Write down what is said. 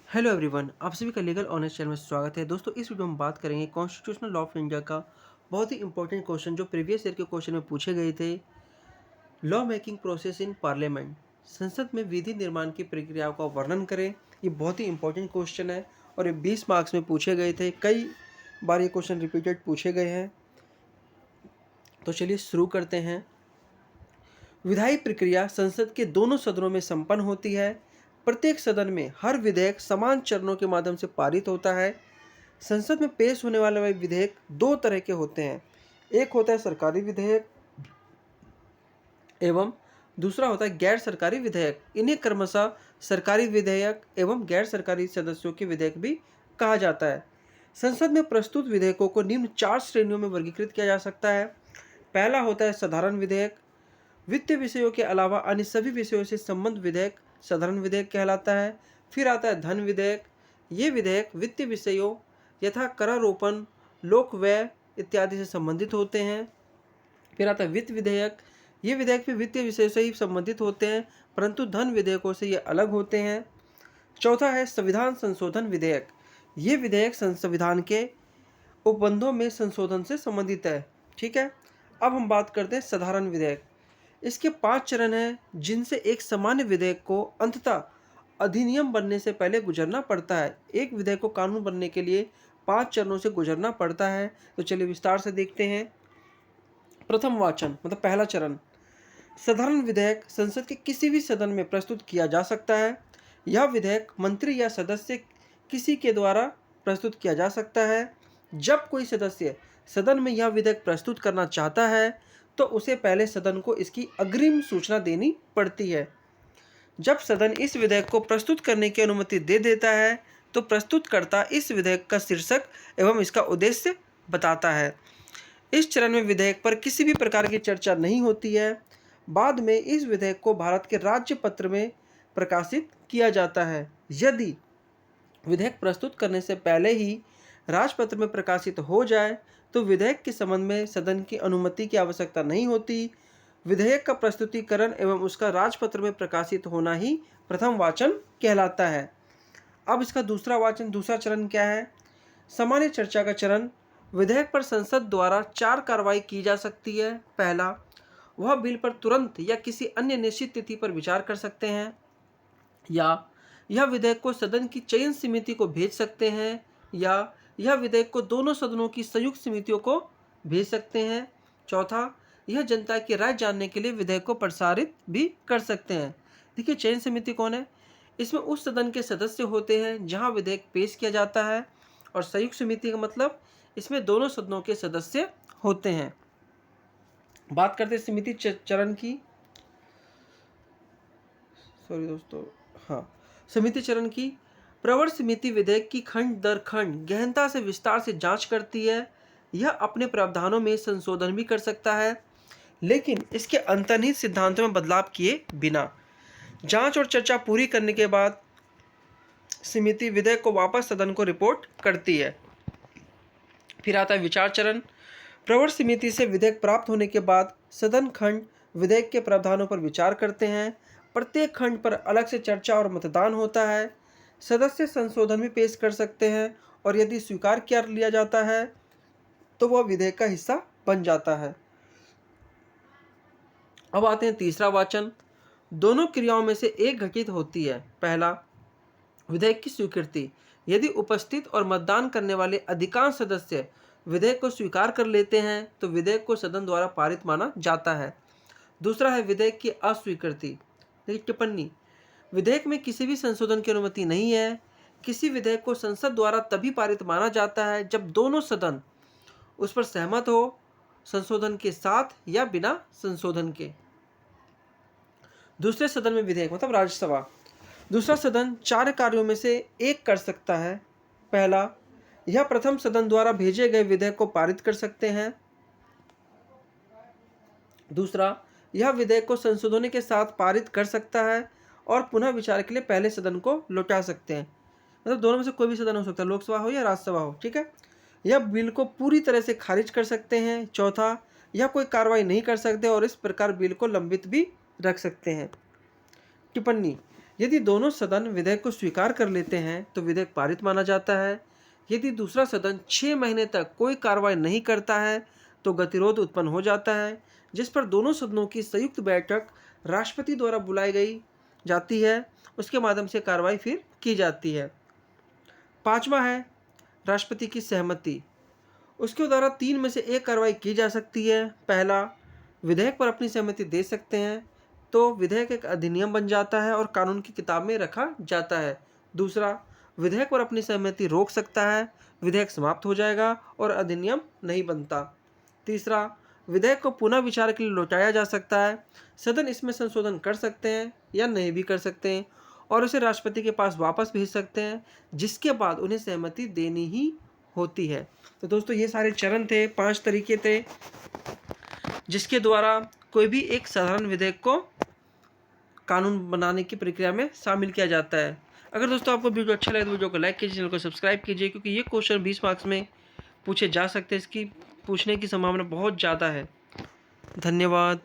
Hello everyone, आप सभी का लीगल ऑनर्स चैनल में स्वागत है। दोस्तों, इस वीडियो में हम बात करेंगे कॉन्स्टिट्यूशनल लॉ ऑफ इंडिया का बहुत ही इंपॉर्टेंट क्वेश्चन जो प्रीवियस ईयर के क्वेश्चन में पूछे गए थे। Law making process in parliament, संसद में विधि निर्माण की प्रक्रियाओं का वर्णन करें। ये बहुत ही इंपॉर्टेंट क्वेश्चन है और ये 20 मार्क्स में पूछे गए थे। कई बार ये क्वेश्चन रिपीटेड पूछे गए हैं। तो चलिए शुरू करते हैं। विधायी प्रक्रिया संसद के दोनों सदनों में संपन्न होती है। प्रत्येक सदन में हर विधेयक समान चरणों के माध्यम से पारित होता है। संसद में पेश होने वाले विधेयक दो तरह के होते हैं। एक होता है सरकारी विधेयक एवं दूसरा होता है गैर सरकारी विधेयक। इन्हें क्रमशः सरकारी विधेयक एवं गैर सरकारी सदस्यों के विधेयक भी कहा जाता है। संसद में प्रस्तुत विधेयकों को निम्न 4 श्रेणियों में वर्गीकृत किया जा सकता है। पहला होता है साधारण विधेयक। वित्तीय विषयों के अलावा अन्य सभी विषयों से संबंध विधेयक साधारण विधेयक कहलाता है। फिर आता है धन विधेयक। ये विधेयक वित्तीय विषयों यथा करारोपण, लोक व्यय इत्यादि से संबंधित होते हैं। फिर आता है वित्त विधेयक। ये विधेयक भी वित्तीय विषय से ही संबंधित होते हैं, परंतु धन विधेयकों से ये अलग होते हैं। चौथा है संविधान संशोधन विधेयक। ये विधेयक संविधान के उपबंधों में संशोधन से संबंधित है। ठीक है, अब हम बात करते हैं साधारण विधेयक। इसके 5 चरण हैं, जिनसे एक सामान्य विधेयक को अंततः अधिनियम बनने से पहले गुजरना पड़ता है। एक विधेयक को कानून बनने के लिए 5 चरणों से गुजरना पड़ता है। तो चलिए विस्तार से देखते हैं। प्रथम वाचन मतलब पहला चरण। साधारण विधेयक संसद के किसी भी सदन में प्रस्तुत किया जा सकता है। यह विधेयक मंत्री या सदस्य किसी के द्वारा प्रस्तुत किया जा सकता है। जब कोई सदस्य सदन में यह विधेयक प्रस्तुत करना चाहता है तो उसे पहले सदन को इसकी अग्रिम सूचना देनी पड़ती है। जब सदन इस विधेयक को प्रस्तुत करने की अनुमति दे देता है तो प्रस्तुतकर्ता इस विधेयक का शीर्षक एवं इसका उद्देश्य बताता है। इस चरण में विधेयक पर किसी भी प्रकार की चर्चा नहीं होती है। बाद में इस विधेयक को भारत के राज्य पत्र में प्रकाशित किया जाता है। यदि विधेयक प्रस्तुत करने से पहले ही राजपत्र में प्रकाशित हो जाए तो विधेयक के संबंध में सदन की अनुमति की आवश्यकता नहीं होती। विधेयक का प्रस्तुतिकरण एवं उसका राजपत्र में प्रकाशित होना ही प्रथम वाचन कहलाता है। अब इसका दूसरा वाचन, दूसरा चरण क्या है? सामान्य चर्चा का चरण। विधेयक पर संसद द्वारा 4 कार्रवाई की जा सकती है। पहला, वह बिल पर तुरंत या किसी अन्य निश्चित तिथि पर विचार कर सकते हैं, या यह विधेयक को सदन की चयन समिति को भेज सकते हैं, या यह विधेयक को दोनों सदनों की संयुक्त समितियों को भेज सकते हैं। चौथा, यह जनता की राय जानने के लिए विधेयक को प्रसारित भी कर सकते हैं। देखिए, चयन समिति कौन है? इसमें उस सदन के सदस्य होते हैं जहां विधेयक पेश किया जाता है, और संयुक्त समिति का मतलब इसमें दोनों सदनों के सदस्य होते हैं। बात करते हैं समिति चरण की। सॉरी दोस्तों, हाँ, समिति चरण की। प्रवर समिति विधेयक की खंड दर खंड गहनता से विस्तार से जांच करती है। यह अपने प्रावधानों में संशोधन भी कर सकता है, लेकिन इसके अंतर्निहित सिद्धांतों में बदलाव किए बिना। जांच और चर्चा पूरी करने के बाद समिति विधेयक को वापस सदन को रिपोर्ट करती है। फिर आता है विचार चरण। प्रवर समिति से विधेयक प्राप्त होने के बाद सदन खंड विधेयक के प्रावधानों पर विचार करते हैं। प्रत्येक खंड पर अलग से चर्चा और मतदान होता है। सदस्य संशोधन भी पेश कर सकते हैं, और यदि स्वीकार कर लिया जाता है तो वह विधेयक का हिस्सा बन जाता है। अब आते हैं तीसरा वाचन। दोनों क्रियाओं में से एक घटित होती है। पहला, विधेयक की स्वीकृति। यदि उपस्थित और मतदान करने वाले अधिकांश सदस्य विधेयक को स्वीकार कर लेते हैं तो विधेयक को सदन द्वारा पारित माना जाता है। दूसरा है विधेयक की अस्वीकृति। देखिए, टिप्पणी। विधेयक में किसी भी संशोधन की अनुमति नहीं है। किसी विधेयक को संसद द्वारा तभी पारित माना जाता है जब दोनों सदन उस पर सहमत हो, संशोधन के साथ या बिना संशोधन के। दूसरे सदन में विधेयक मतलब राज्यसभा। दूसरा सदन 4 कार्यों में से एक कर सकता है। पहला, यह प्रथम सदन द्वारा भेजे गए विधेयक को पारित कर सकते हैं। दूसरा, यह विधेयक को संशोधनों के साथ पारित कर सकता है और पुनः विचार के लिए पहले सदन को लौटा सकते हैं। मतलब दोनों में से कोई भी सदन हो सकता है, लोकसभा हो या राज्यसभा हो। ठीक है, यह बिल को पूरी तरह से खारिज कर सकते हैं। चौथा, यह कोई कार्रवाई नहीं कर सकते और इस प्रकार बिल को लंबित भी रख सकते हैं। टिप्पणी। यदि दोनों सदन विधेयक को स्वीकार कर लेते हैं तो विधेयक पारित माना जाता है। यदि दूसरा सदन 6 महीने तक कोई कार्रवाई नहीं करता है तो गतिरोध उत्पन्न हो जाता है, जिस पर दोनों सदनों की संयुक्त बैठक राष्ट्रपति द्वारा बुलाई गई जाती है। उसके माध्यम से कार्रवाई फिर की जाती है। पांचवा है राष्ट्रपति की सहमति। उसके द्वारा 3 में से एक कार्रवाई की जा सकती है। पहला, विधेयक पर अपनी सहमति दे सकते हैं तो विधेयक एक अधिनियम बन जाता है और कानून की किताब में रखा जाता है। दूसरा, विधेयक पर अपनी सहमति रोक सकता है, विधेयक समाप्त हो जाएगा और अधिनियम नहीं बनता। तीसरा, विधेयक को पुनः विचार के लिए लौटाया जा सकता है, सदन इसमें संशोधन कर सकते हैं या नहीं भी कर सकते हैं और उसे राष्ट्रपति के पास वापस भेज सकते हैं, जिसके बाद उन्हें सहमति देनी ही होती है। तो दोस्तों ये सारे चरण थे, 5 तरीके थे जिसके द्वारा कोई भी एक साधारण विधेयक को कानून बनाने की प्रक्रिया में शामिल किया जाता है। अगर दोस्तों आपको वीडियो अच्छा लगे तो वीडियो को लाइक कीजिए, चैनल को सब्सक्राइब कीजिए, क्योंकि ये क्वेश्चन 20 मार्क्स में पूछे जा सकते हैं। इसकी पूछने की संभावना बहुत ज़्यादा है। धन्यवाद।